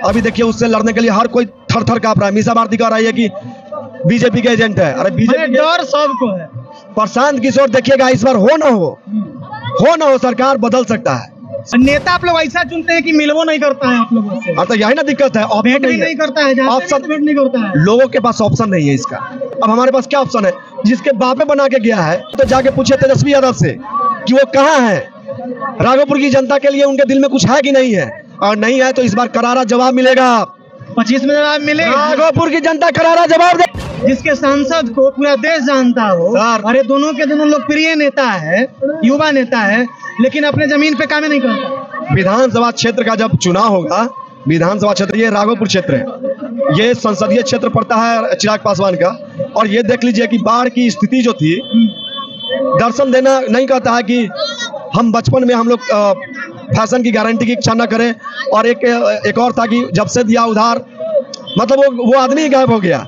अभी देखिए उससे लड़ने के लिए हर कोई थर थर कांप रहा है। मीसा भारती कह रही है कि बीजेपी के एजेंट है। अरे बीजेपी डर सबको है। प्रशांत किशोर देखिएगा इस बार हो ना हो सरकार बदल सकता है। नेता आप लोग ऐसा चुनते हैं कि मिलवो नहीं करता है आप लोगों से। तो यही ना दिक्कत है, भेंट भी नहीं करता है, ऑप्शन भेंट नहीं करता है। लोगों के पास ऑप्शन नहीं है इसका। अब हमारे पास क्या ऑप्शन है? जिसके बापे बना के गया है तो जाके पूछे तेजस्वी यादव से कि वो कहाँ है। राघोपुर की जनता के लिए उनके दिल में कुछ है कि नहीं है, और नहीं है तो इस बार करारा जवाब मिलेगा। 25 में जवाब मिलेगा। राघोपुर की जनता करारा जवाब दे। जिसके सांसद को पूरा देश जानता हो, अरे दोनों के दोनों लोकप्रिय नेता है, युवा नेता है, लेकिन अपने जमीन पे काम नहीं करता। विधानसभा क्षेत्र का जब चुनाव होगा, विधानसभा क्षेत्र ये राघोपुर क्षेत्र है, ये संसदीय क्षेत्र पड़ता है चिराग पासवान का। और ये देख लीजिए कि बाढ़ की स्थिति जो थी, दर्शन देना नहीं कहता है कि हम बचपन में हम लोग फैशन की गारंटी की इच्छा न करें, और एक और था कि जब से दिया उधार, मतलब वो आदमी ही गायब हो गया।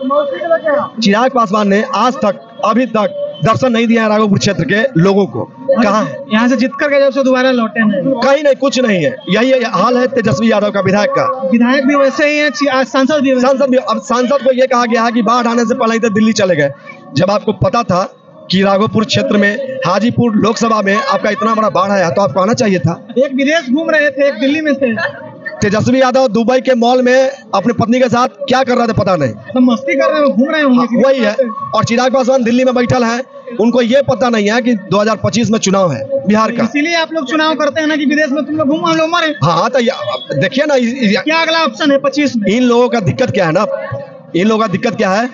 चिराग पासवान ने आज तक अभी तक दर्शन नहीं दिया है राघोपुर क्षेत्र के लोगों को। कहाँ यहाँ से जीत करके जब से दोबारा लौटे हैं, कहीं नहीं, कुछ नहीं है। यही हाल है तेजस्वी यादव का, विधायक का। विधायक भी वैसे ही है, सांसद भी। अब सांसद को ये कहा गया है कि बाढ़ आने से पहले ही दिल्ली चले गए, जब आपको पता था कि राघोपुर क्षेत्र में हाजीपुर लोकसभा में आपका इतना बड़ा बाढ़ आया, तो आपको आना चाहिए था। एक विदेश घूम रहे थे, एक दिल्ली में थे। तेजस्वी यादव दुबई के मॉल में अपनी पत्नी के साथ क्या कर रहे थे पता नहीं, तो मस्ती कर रहे हैं, घूम रहे होंगे। वही है। और चिराग पासवान दिल्ली में बैठल है, उनको ये पता नहीं है कि 2025 में चुनाव है बिहार का। इसीलिए आप लोग चुनाव करते हैं ना कि विदेश में तुम लोग घूम, हम लोग मरे। हाँ तो देखिए ना, क्या अगला ऑप्शन है 25 में? इन लोगों का दिक्कत क्या है ना, इन लोगों का दिक्कत क्या है,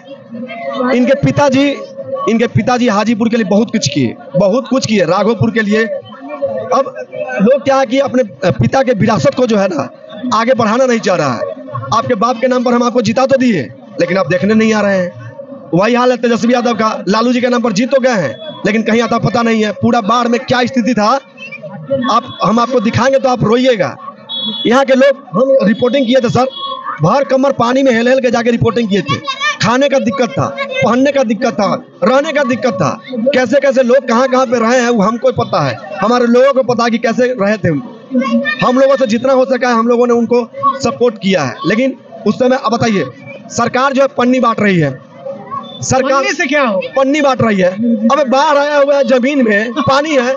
इनके पिताजी हाजीपुर के लिए बहुत कुछ किए राघोपुर के लिए। अब लोग क्या है कि अपने पिता के विरासत को जो है ना आगे बढ़ाना नहीं चाह रहा है। आपके बाप के नाम पर हम आपको जिता तो दिए, लेकिन आप देखने नहीं आ रहे हैं। वही हाल है तेजस्वी यादव का, लालू जी के नाम पर जीत तो गए हैं, लेकिन कहीं आता पता नहीं है। पूरा बाढ़ में क्या स्थिति था हम आपको दिखाएंगे तो आप रोइएगा। यहाँ के लोग, हम रिपोर्टिंग किए थे सर, भर कमर पानी में हेल के जाके रिपोर्टिंग किए थे। खाने का दिक्कत था, पहनने का दिक्कत था, रहने का दिक्कत था। कैसे कैसे लोग कहाँ पे रहे हैं वो हमको पता है, हमारे लोगों को पता है कि कैसे रहे थे। हम लोगों से जितना हो सका है हम लोगों ने उनको सपोर्ट किया है। लेकिन उस समय अब बताइए, सरकार जो है पन्नी बांट रही है। सरकार से क्या होगा? पन्नी बांट रही है। अब बाढ़ आया हुआ है, जमीन में पानी है,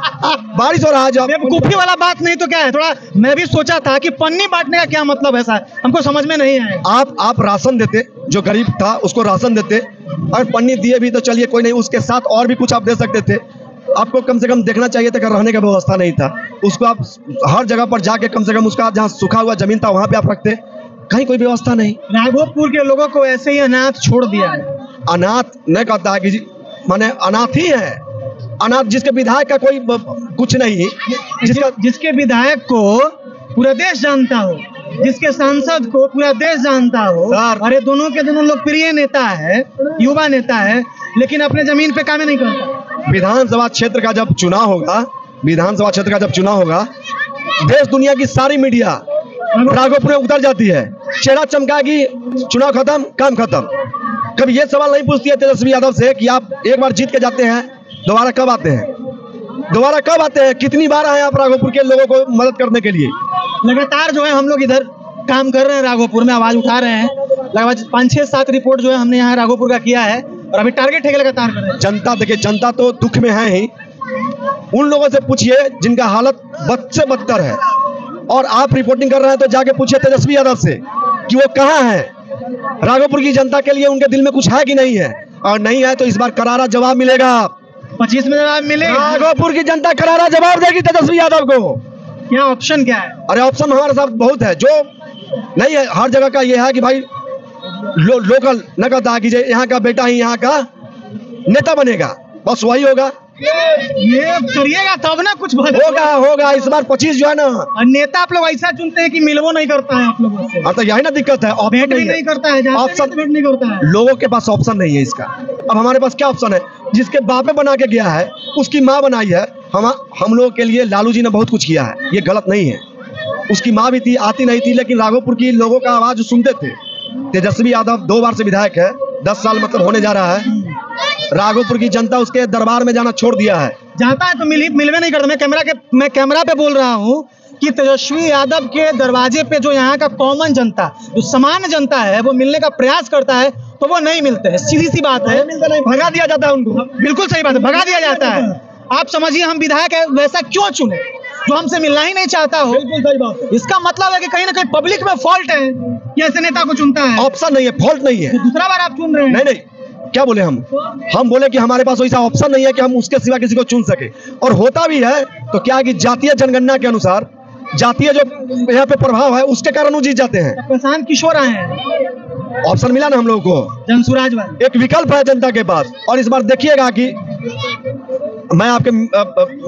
बारिश हो रहा है। जब बेवकूफी वाला बात नहीं तो क्या है? थोड़ा मैं भी सोचा था कि पन्नी बांटने का क्या मतलब है, ऐसा हमको समझ में नहीं आया। आप राशन देते, जो गरीब था उसको राशन देते, और पन्नी दिए भी तो चलिए कोई नहीं, उसके साथ और भी कुछ आप दे सकते थे। आपको कम से कम देखना चाहिए था कि रहने का व्यवस्था नहीं था, उसको आप हर जगह पर जाके कम से कम उसका जहाँ सूखा हुआ जमीन था वहां पे आप रखते। कहीं कोई व्यवस्था नहीं। राघोपुर के लोगों को ऐसे ही अनाथ छोड़ दिया है। अनाथ नहीं कहता है कि माने अनाथ ही है। अनाथ जिसके विधायक का कोई कुछ नहीं, जिसके विधायक को पूरा देश जानता हो, जिसके सांसद को पूरा देश जानता हो, अरे दोनों के दोनों लोकप्रिय नेता है, युवा नेता है, लेकिन अपने जमीन पे काम नहीं करता। विधानसभा क्षेत्र का जब चुनाव होगा, देश दुनिया की सारी मीडिया राघोपुर में उतर जाती है, चेहरा चमकाएगी, चुनाव खत्म, काम खत्म। कभी ये सवाल नहीं पूछती है तेजस्वी यादव से कि आप एक बार जीत के जाते हैं, दोबारा कब आते हैं? कितनी बार आए आप राघोपुर के लोगों को मदद करने के लिए? लगातार जो है हम लोग इधर काम कर रहे हैं, राघोपुर में आवाज उठा रहे हैं। लगभग 5, 6, 7 रिपोर्ट जो है हमने यहाँ राघोपुर का किया है, और अभी टारगेट है लगातार कर रहे हैं। जनता देखिए, जनता तो दुख में है ही। उन लोगों से पूछिए जिनका हालत बद से बदतर है, और आप रिपोर्टिंग कर रहे हैं तो जाके पूछिए तेजस्वी यादव से कि वो कहाँ है। राघोपुर की जनता के लिए उनके दिल में कुछ है कि नहीं है, और नहीं है तो इस बार करारा जवाब मिलेगा। 25 में जवाब मिलेगा। राघोपुर की जनता करारा जवाब देगी तेजस्वी यादव को। क्या ऑप्शन क्या है? अरे ऑप्शन हमारे साथ बहुत है, जो नहीं है हर जगह का ये है कि भाई लोकल न कहता है कि यहाँ का बेटा ही यहाँ का नेता बनेगा, बस वही होगा। ये करिएगा तब ना कुछ होगा। इस बार 25 जो है ना, नेता आप लोग ऐसा चुनते हैं कि मिलवो नहीं करता है आप लोगों से। तो यही ना दिक्कत है, भेंट भी नहीं करता है, ऑप्शन भेंट नहीं करता है। लोगों के पास ऑप्शन नहीं है इसका। अब हमारे पास क्या ऑप्शन है? जिसके बापे बना के गया है, उसकी माँ बनाई है। हम लोगों के लिए लालू जी ने बहुत कुछ किया है, ये गलत नहीं है। उसकी माँ भी थी, आती नहीं थी, लेकिन राघोपुर की लोगों का आवाज सुनते थे। तेजस्वी यादव 2 बार से विधायक है, 10 साल मतलब होने जा रहा है। राघोपुर की जनता उसके दरबार में जाना छोड़ दिया है। जाता है तो मिलवे नहीं करता। मैं कैमरा पे बोल रहा हूँ कि तेजस्वी यादव के दरवाजे पे जो यहाँ का कॉमन जनता, जो सामान्य जनता है, वो मिलने का प्रयास करता है तो वो नहीं मिलते हैं। सीधी सी बात है, भगा दिया जाता है उनको। बिल्कुल सही बात है, भगा दिया जाता है। आप समझिए हम विधायक वैसा क्यों चुने जो हमसे मिलना ही नहीं चाहता हो। बिल्कुल सही बात है। इसका मतलब है कि कहीं ना कहीं पब्लिक में फॉल्ट है कि ऐसे नेता को चुनता है। ऑप्शन नहीं है, फॉल्ट नहीं है। तो दूसरा बार आप चुन रहे हैं। नहीं नहीं, क्या बोले हम बोले कि हमारे पास वैसा ऑप्शन नहीं है कि हम उसके सिवा किसी को चुन सके। और होता भी है तो क्या कि जातीय जनगणना के अनुसार जातीय जो यहाँ पे प्रभाव है उसके कारण वो जीत जाते हैं। प्रशांत किशोर आए हैं, ऑप्शन मिला ना हम लोगों को, जनसुराज वाले। एक विकल्प है जनता के पास। और इस बार देखिएगा कि मैं आपके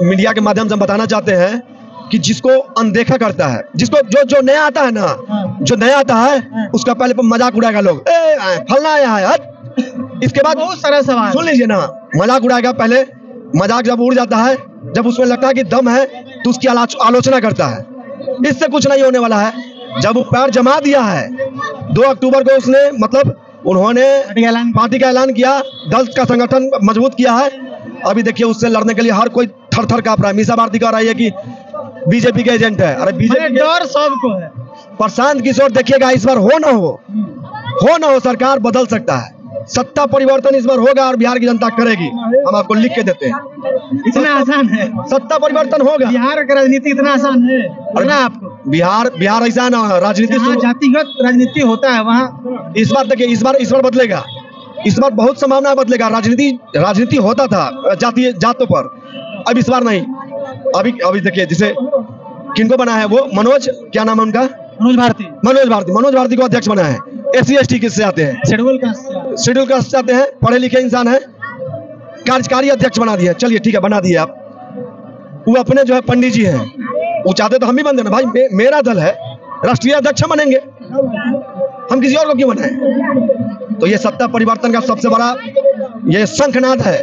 मीडिया के माध्यम से बताना चाहते हैं कि जिसको अनदेखा करता है, जिसको जो नया आता है ना, जो नया आता है उसका पहले मजाक उड़ाएगा लोग, फलना आया है। इसके बाद बहुत सारा सवाल सुन लीजिए ना, मजाक उड़ाएगा पहले, मजाक जब उड़ जाता है, जब उसमें लगता है कि दम है तो उसकी आलोचना करता है। इससे कुछ नहीं होने वाला है। जब वो पैर जमा दिया है 2 अक्टूबर को, उसने मतलब उन्होंने पार्टी का ऐलान किया, दल का संगठन मजबूत किया है। अभी देखिए उससे लड़ने के लिए हर कोई थर थर कांप रहा है। मीसा भारती कह रही है कि बीजेपी के एजेंट है। अरे बीजेपी डर सबको है। प्रशांत किशोर देखिएगा, इस बार हो ना हो सरकार बदल सकता है। सत्ता परिवर्तन इस बार होगा और बिहार की जनता करेगी। हम आपको लिख के देते हैं। इतना आसान है सत्ता परिवर्तन होगा। बिहार का राजनीति इतना आसान है ना आपको? बिहार ऐसा ना, राजनीति जातिगत राजनीति होता है वहाँ। इस बार देखिए, इस बार बदलेगा। इस बार बहुत संभावना बदलेगा। राजनीति होता था जातों पर, अब इस बार नहीं। अभी देखिए जैसे किनको बना है वो, मनोज, क्या नाम है उनका? मनोज भारती को अध्यक्ष बना है। SC/ST किससे आते हैं? शेड्यूल कास्ट से आते हैं, पढ़े लिखे इंसान है। कार्यकारी अध्यक्ष बना दिया। चलिए ठीक है, बना दिए आप। वो अपने जो है पंडित जी हैं, वो चाहते तो हम भी बन देना भाई, मेरा दल है, राष्ट्रीय अध्यक्ष बनेंगे, हम किसी और को क्यों बनाएं? तो ये सत्ता परिवर्तन का सबसे बड़ा ये शंखनाद है।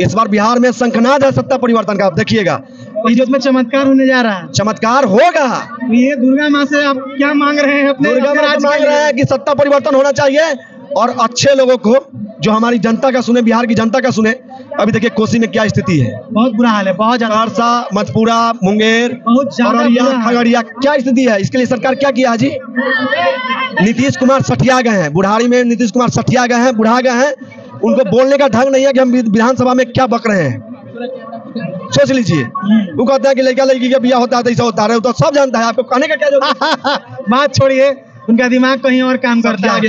इस बार बिहार में शंखनाद है सत्ता परिवर्तन का। आप देखिएगा में चमत्कार होने जा रहा है। चमत्कार होगा। तो ये दुर्गा माँ से आप क्या मांग रहे हैं? दुर्गा माँ से मांग रहे हैं कि सत्ता परिवर्तन होना चाहिए और अच्छे लोगों को, जो हमारी जनता का सुने, बिहार की जनता का सुने। अभी देखिए कोसी में क्या स्थिति है, बहुत बुरा हाल है, बहुत ज्यादा। सहरसा, मधेपुरा, मुंगेर, खगड़िया, क्या स्थिति है? इसके लिए सरकार क्या किया जी? नीतीश कुमार सठिया गए हैं, बुढ़ारी में नीतीश कुमार सठिया गए हैं, बुढ़ा गए हैं। उनको बोलने का ढंग नहीं है कि हम विधानसभा में क्या बक रहे हैं। सोच लीजिए, वो कहता है कि लड़का लड़की का बियाह होता है तो ऐसा होता है, तो सब जानता है, आपको कहने का क्या जरूरत है? बात छोड़िए, उनका दिमाग कहीं और काम करता है।